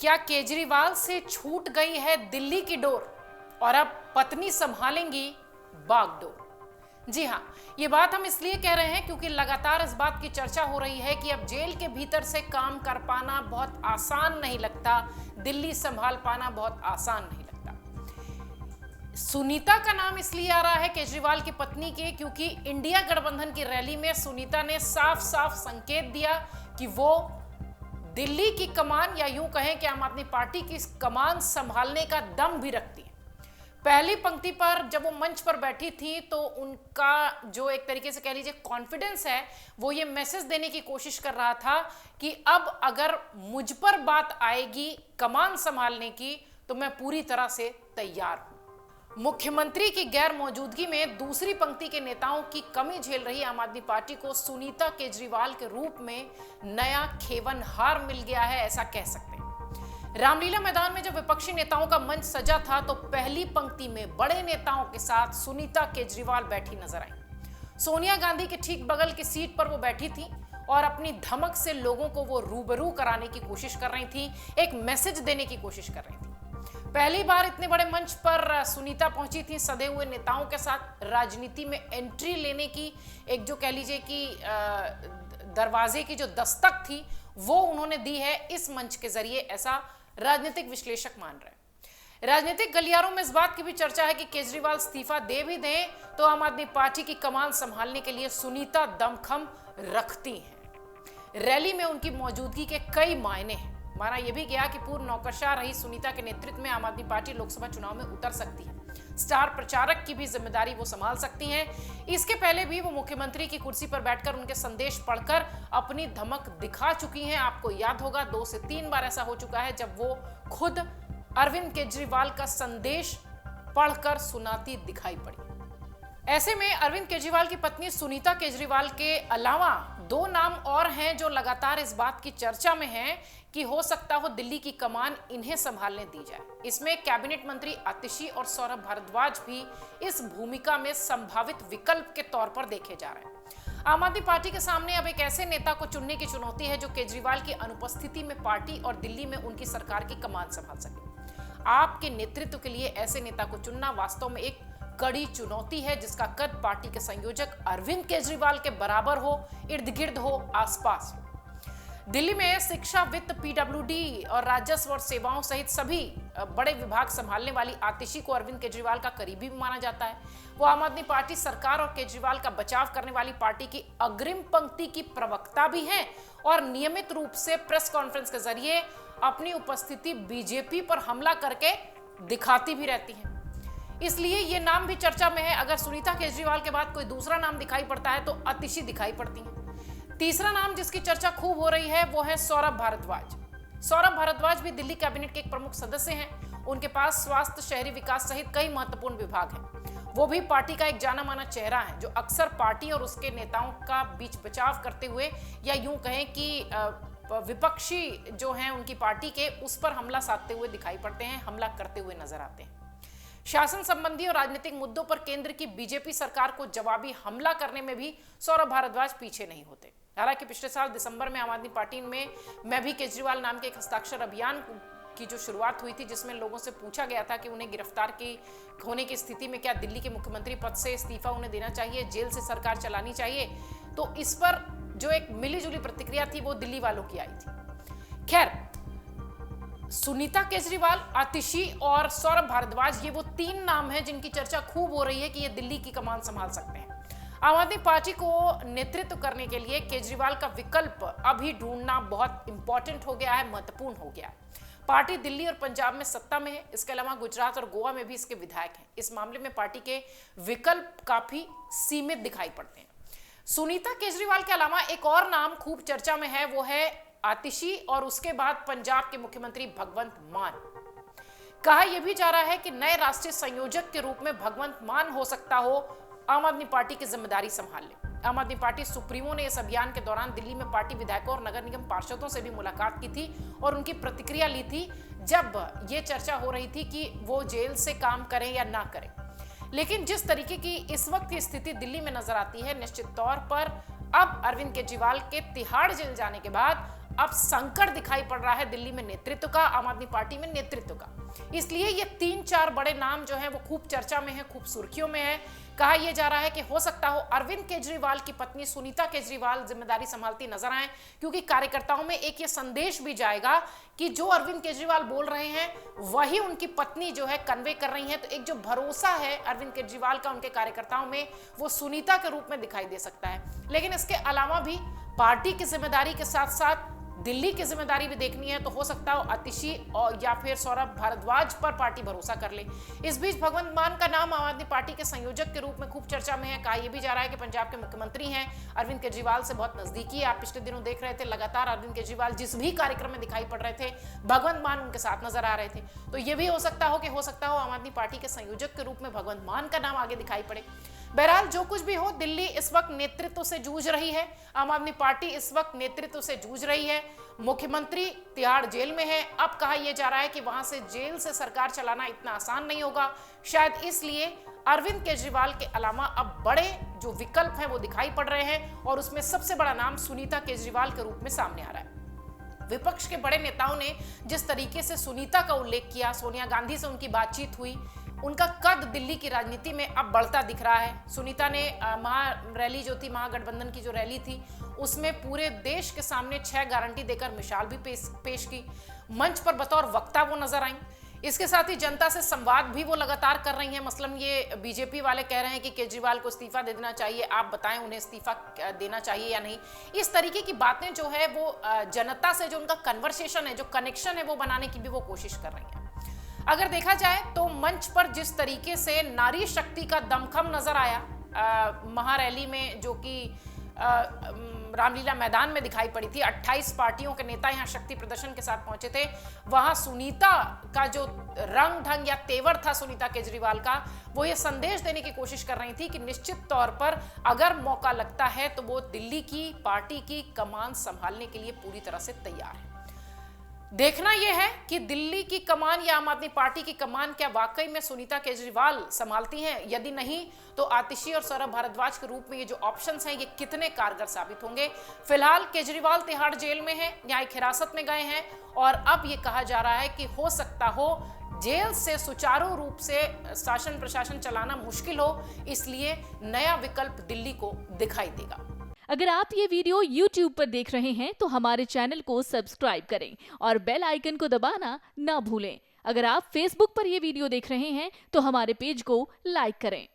क्या केजरीवाल से छूट गई है दिल्ली की डोर और अब पत्नी संभालेंगी बागडोर? जी हां, ये बात हम इसलिए कह रहे हैं क्योंकि लगातार इस बात की चर्चा हो रही है कि अब जेल के भीतर से काम कर पाना बहुत आसान नहीं लगता, दिल्ली संभाल पाना बहुत आसान नहीं लगता। सुनीता का नाम इसलिए आ रहा है केजरीवाल की पत्नी के क्योंकि इंडिया गठबंधन की रैली में सुनीता ने साफ साफ संकेत दिया कि वो दिल्ली की कमान या यूं कहें कि आम आदमी पार्टी की कमान संभालने का दम भी रखती है। पहली पंक्ति पर जब वो मंच पर बैठी थी तो उनका जो एक तरीके से कह लीजिए कॉन्फिडेंस है, वो ये मैसेज देने की कोशिश कर रहा था कि अब अगर मुझ पर बात आएगी कमान संभालने की तो मैं पूरी तरह से तैयार हूं। मुख्यमंत्री की गैर मौजूदगी में दूसरी पंक्ति के नेताओं की कमी झेल रही आम आदमी पार्टी को सुनीता केजरीवाल के रूप में नया खेवनहार मिल गया है, ऐसा कह सकते हैं। रामलीला मैदान में जब विपक्षी नेताओं का मंच सजा था तो पहली पंक्ति में बड़े नेताओं के साथ सुनीता केजरीवाल बैठी नजर आई। सोनिया गांधी के ठीक बगल की सीट पर वो बैठी थी और अपनी धमक से लोगों को वो रूबरू कराने की कोशिश कर रही थी, एक मैसेज देने की कोशिश कर रही थी। पहली बार इतने बड़े मंच पर सुनीता पहुंची थी सधे हुए नेताओं के साथ। राजनीति में एंट्री लेने की एक जो कह लीजिए कि दरवाजे की जो दस्तक थी वो उन्होंने दी है इस मंच के जरिए, ऐसा राजनीतिक विश्लेषक मान रहे हैं। राजनीतिक गलियारों में इस बात की भी चर्चा है कि केजरीवाल इस्तीफा दे भी दें तो आम आदमी पार्टी की कमान संभालने के लिए सुनीता दमखम रखती हैं। रैली में उनकी मौजूदगी के कई मायने हैं। माना यह भी गया कि पूर्व नौकरशाह रही सुनीता के नेतृत्व में आम आदमी पार्टी लोकसभा चुनाव में उतर सकती है। स्टार प्रचारक की भी जिम्मेदारी वो संभाल सकती हैं। इसके पहले भी वो मुख्यमंत्री की कुर्सी पर बैठकर उनके संदेश पढ़कर अपनी धमक दिखा चुकी हैं। आपको याद होगा 2 से 3 बार ऐसा हो चुका है जब वो खुद अरविंद केजरीवाल का संदेश पढ़कर सुनाती दिखाई पड़ी। ऐसे में अरविंद केजरीवाल की पत्नी सुनीता केजरीवाल के अलावा 2 नाम और हैं जो लगातार इस बात की चर्चा में हैं कि हो सकता हो दिल्ली की कमान इन्हें संभालने दी जाए। इसमें कैबिनेट मंत्री आतिशी और सौरभ भारद्वाज भी इस भूमिका में संभावित विकल्प के तौर पर देखे जा रहे हैं। आम आदमी पार्टी के सामने अब एक ऐसे नेता को चुनने की चुनौती है जो केजरीवाल की अनुपस्थिति में पार्टी और दिल्ली में उनकी सरकार की कमान संभाल सके। आपके नेतृत्व के लिए ऐसे नेता को चुनना वास्तव में एक कड़ी चुनौती है जिसका कद पार्टी के संयोजक अरविंद केजरीवाल के बराबर हो, इर्द गिर्द हो, आसपास हो। दिल्ली में शिक्षा, वित्त, पीडब्ल्यूडी और राजस्व और सेवाओं सहित सभी बड़े विभाग संभालने वाली आतिशी को अरविंद केजरीवाल का करीबी भी माना जाता है। वो आम आदमी पार्टी सरकार और केजरीवाल का बचाव करने वाली पार्टी की अग्रिम पंक्ति की प्रवक्ता भी हैं और नियमित रूप से प्रेस कॉन्फ्रेंस के जरिए अपनी उपस्थिति बीजेपी पर हमला करके दिखाती भी रहती हैं। इसलिए ये नाम भी चर्चा में है। अगर सुनीता केजरीवाल के बाद कोई दूसरा नाम दिखाई पड़ता है तो आतिशी दिखाई पड़ती है। तीसरा नाम जिसकी चर्चा खूब हो रही है वो है सौरभ भारद्वाज। सौरभ भारद्वाज भी दिल्ली कैबिनेट के एक प्रमुख सदस्य हैं। उनके पास स्वास्थ्य, शहरी विकास सहित कई महत्वपूर्ण विभाग हैं। वो भी पार्टी का एक जाना माना चेहरा है जो अक्सर पार्टी और उसके नेताओं का बीच बचाव करते हुए या यूं कहें कि विपक्षी जो हैं उनकी पार्टी के उस पर हमला साधते हुए दिखाई पड़ते हैं, हमला करते हुए नजर आते हैं। शासन संबंधी और राजनीतिक मुद्दों पर केंद्र की बीजेपी सरकार को जवाबी हमला करने में भी सौरभ भारद्वाज पीछे नहीं होते। हालांकि पिछले साल दिसंबर में आम आदमी पार्टी में मैं भी केजरीवाल नाम के एक हस्ताक्षर अभियान की जो शुरुआत हुई थी जिसमें लोगों से पूछा गया था कि उन्हें गिरफ्तार की होने की स्थिति में क्या दिल्ली के मुख्यमंत्री पद से इस्तीफा उन्हें देना चाहिए, जेल से सरकार चलानी चाहिए, तो इस पर जो एक मिलीजुली प्रतिक्रिया थी वो दिल्ली वालों की आई थी। खैर, सुनीता केजरीवाल, आतिशी और सौरभ भारद्वाज ये वो 3 नाम हैं जिनकी चर्चा खूब हो रही है कि ये दिल्ली की कमान संभाल सकते हैं। आम आदमी पार्टी को नेतृत्व करने के लिए केजरीवाल का विकल्प अभी ढूंढना बहुत इंपॉर्टेंट हो गया है, महत्वपूर्ण हो गया। पार्टी दिल्ली और पंजाब में सत्ता में है। इसके अलावा गुजरात और गोवा में भी इसके विधायक हैं। इस मामले में पार्टी के विकल्प काफी सीमित दिखाई पड़ते हैं। सुनीता केजरीवाल के अलावा एक और नाम खूब चर्चा में है, वो है आतिशी और उसके बाद पंजाब के मुख्यमंत्री भगवंत मान। कहा यह भी जा रहा है कि नए राष्ट्रीय संयोजक के रूप में भगवंत मान हो सकता हो आम आदमी पार्टी की जिम्मेदारी संभाल ले। आम आदमी पार्टी सुप्रीमो ने इस अभियान के दौरान दिल्ली में पार्टी विधायकों और नगर निगम पार्षदों से भी मुलाकात की थी और उनकी प्रतिक्रिया ली थी जब ये चर्चा हो रही थी कि वो जेल से काम करें या ना करें। लेकिन जिस तरीके की इस वक्त की स्थिति दिल्ली में नजर आती है, निश्चित तौर पर अब अरविंद केजरीवाल के तिहाड़ जेल जाने के बाद अब संकट दिखाई पड़ रहा है दिल्ली में नेतृत्व का, आम आदमी पार्टी में नेतृत्व का। इसलिए ये 3-4 बड़े नाम जो हैं वो खूब चर्चा में है, खूब सुर्खियों में है। कहा यह जा रहा है कि हो सकता हो अरविंद केजरीवाल की पत्नी सुनीता केजरीवाल जिम्मेदारी संभालती नजर आए, क्योंकि कार्यकर्ताओं में एक ये संदेश भी जाएगा कि जो अरविंद केजरीवाल बोल रहे हैं वही उनकी पत्नी जो है कन्वे कर रही है। तो एक जो भरोसा है अरविंद केजरीवाल का उनके कार्यकर्ताओं में, वो सुनीता के रूप में दिखाई दे सकता है। लेकिन इसके अलावा भी पार्टी की जिम्मेदारी के साथ साथ दिल्ली की जिम्मेदारी भी देखनी है, तो हो सकता हो आतिशी और या फिर सौरभ भारद्वाज पर पार्टी भरोसा कर ले। इस बीच भगवंत मान का नाम आम आदमी पार्टी के संयोजक के रूप में खूब चर्चा में है। कहा यह भी जा रहा है कि पंजाब के मुख्यमंत्री हैं, अरविंद केजरीवाल से बहुत नजदीकी है। आप पिछले दिनों देख रहे थे लगातार अरविंद केजरीवाल जिस भी कार्यक्रम में दिखाई पड़ रहे थे, भगवंत मान उनके साथ नजर आ रहे थे। तो ये भी हो सकता हो आम आदमी पार्टी के संयोजक के रूप में भगवंत मान का नाम आगे दिखाई पड़े। बहरहाल जो कुछ भी हो, दिल्ली इस वक्त नेतृत्व से जूझ रही है, आम आदमी पार्टी इस वक्त नेतृत्व से जूझ रही है। मुख्यमंत्री तिहाड़ जेल में है। अब कहा यह जा रहा है कि वहां से जेल से सरकार चलाना इतना आसान नहीं होगा। शायद इसलिए अरविंद केजरीवाल के अलावा अब बड़े जो विकल्प हैं वो दिखाई पड़ रहे हैं, और उसमें सबसे बड़ा नाम सुनीता केजरीवाल के रूप में सामने आ रहा है। विपक्ष के बड़े नेताओं ने जिस तरीके से सुनीता का उल्लेख किया, सोनिया गांधी से उनकी बातचीत हुई, उनका कद दिल्ली की राजनीति में अब बढ़ता दिख रहा है। सुनीता ने रैली जो थी, महागठबंधन की जो रैली थी, उसमें पूरे देश के सामने 6 गारंटी देकर मिसाल भी पेश की। मंच पर बतौर वक्ता वो नजर आई। इसके साथ ही जनता से संवाद भी वो लगातार कर रही हैं। मसलन ये बीजेपी वाले कह रहे हैं कि केजरीवाल को इस्तीफा दे देना चाहिए, आप बताएं उन्हें इस्तीफा देना चाहिए या नहीं। इस तरीके की बातें जो है वो जनता से जो उनका कन्वर्सेशन है, जो कनेक्शन है, वो बनाने की भी वो कोशिश कर रही हैं। अगर देखा जाए तो मंच पर जिस तरीके से नारी शक्ति का दमखम नजर आया महारैली में, जो कि रामलीला मैदान में दिखाई पड़ी थी, 28 पार्टियों के नेता यहां शक्ति प्रदर्शन के साथ पहुंचे थे। वहां सुनीता का जो रंग ढंग या तेवर था सुनीता केजरीवाल का, वो ये संदेश देने की कोशिश कर रही थी कि निश्चित तौर पर अगर मौका लगता है तो वो दिल्ली की पार्टी की कमान संभालने के लिए पूरी तरह से तैयार है। देखना यह है कि दिल्ली की कमान या आम आदमी पार्टी की कमान क्या वाकई में सुनीता केजरीवाल संभालती हैं। यदि नहीं तो आतिशी और सौरभ भारद्वाज के रूप में ये जो ऑप्शंस हैं ये कितने कारगर साबित होंगे। फिलहाल केजरीवाल तिहाड़ जेल में है, न्यायिक हिरासत में गए हैं, और अब ये कहा जा रहा है कि हो सकता हो जेल से सुचारू रूप से शासन प्रशासन चलाना मुश्किल हो, इसलिए नया विकल्प दिल्ली को दिखाई देगा। अगर आप ये वीडियो YouTube पर देख रहे हैं तो हमारे चैनल को सब्सक्राइब करें और बेल आइकन को दबाना ना भूलें। अगर आप Facebook पर ये वीडियो देख रहे हैं तो हमारे पेज को लाइक करें।